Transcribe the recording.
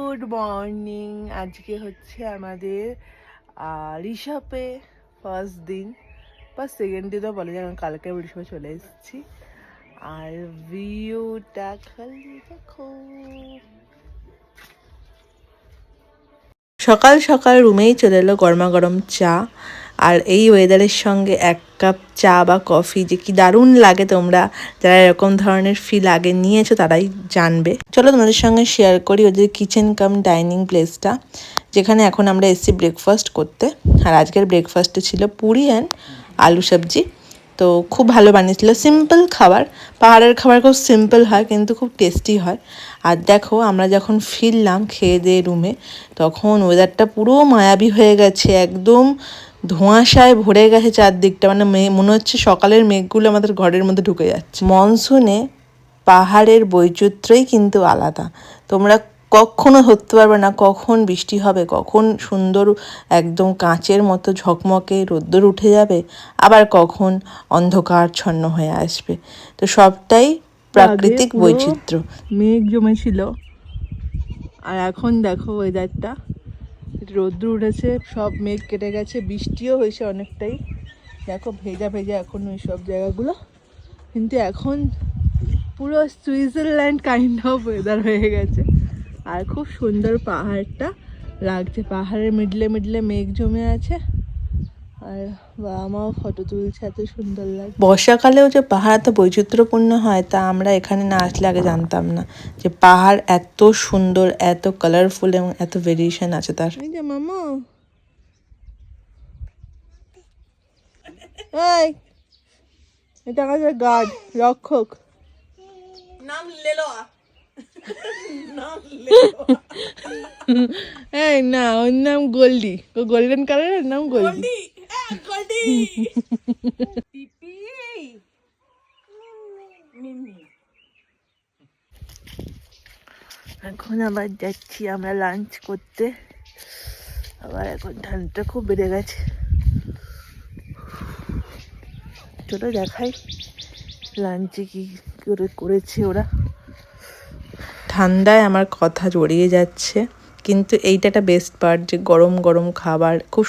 Good morning. আজকে হচ্ছে আমাদের ঋষভে ফার্স্ট দিন বা সেকেন্ড দিনও বলে যায়, কারণ কালকে আমি ঋষভে চলে এসেছি। আর ভিউটা খালি দেখো। সকাল সকাল রুমেই চলে এলো গরমা গরম চা, আর এই ওয়েদারের সঙ্গে এক কাপ চা বা কফি যে কি দারুণ লাগে। তোমরা যারা এরকম ধরনের ফিল আগে নিয়েছো তারাই জানবে। চলো তোমাদের সঙ্গে শেয়ার করি ওদের কিচেন কাম ডাইনিং প্লেসটা, যেখানে এখন আমরা এসেছি ব্রেকফাস্ট করতে। আর আজকের ব্রেকফাস্টে ছিল পুরি অ্যান্ড আলু সবজি। তো খুব ভালো বানিয়েছিল, সিম্পল খাবার। পাহাড়ের খাবার খুব সিম্পল হয় কিন্তু খুব টেস্টি হয়। আর দেখো আমরা যখন ফিরলাম খেয়ে দিয়ে রুমে, তখন ওয়েদারটা পুরো মায়াবী হয়ে গেছে, একদম ধোঁয়াশায় ভরে গেছে চারদিকটা। মানে মনে হচ্ছে সকালের মেঘগুলো আমাদের ঘরের মধ্যে ঢুকে যাচ্ছে। মনসুনে পাহাড়ের বৈচিত্র্যই কিন্তু আলাদা। তোমরা কখনো ধরতে পারবে না কখন বৃষ্টি হবে, কখন সুন্দর একদম কাঁচের মতো ঝকমকে রোদ্দুর উঠে যাবে, আবার কখন অন্ধকারচ্ছন্ন হয়ে আসবে। তো সবটাই প্রাকৃতিক বৈচিত্র্য। মেঘ জমেছিল, আর এখন দেখো ওয়েদারটা, রোদ্দুর উঠেছে, সব মেঘ কেটে গেছে, বৃষ্টিও হয়েছে অনেকটাই। দেখো ভেজা ভেজা এখন ওই সব জায়গাগুলো, কিন্তু এখন পুরো সুইজারল্যান্ড কাইন্ড অফ ওয়েদার হয়ে গেছে। আর খুব সুন্দর পাহাড়টা লাগছে, পাহাড়ের মিডলে মিডলে মেঘ জমে আছে। আর বাবা মাও ফটো তুলছে, এত সুন্দর লাগে। বর্ষাকালেও যে পাহাড় এত বৈচিত্র্যপূর্ণ হয় তা আমরা এখানে না আসলে আগে জানতাম না, যে পাহাড় এত সুন্দর, এত কালারফুল এবং এত ভেরিয়েশন আছে তার। এই যে মামা, এই এটা আমাদের গার্ড, রক্ষক। নাম লেলোয়া। এই না, ওর নাম গোল্ডি, ও গোল্ডেন কালারের নাম গোল্ডি। এখন আবার যাচ্ছি আমরা লাঞ্চ করতে। আবার এখন ঠান্ডাটা খুব বেড়ে গেছে। চলো দেখাই লাঞ্চে কি করে করেছে ওরা। ঠান্ডায় আমার কথা জড়িয়ে যাচ্ছে, কিন্তু এইটা একটা বেস্ট পার্ট, যে গরম গরম খাবার খুব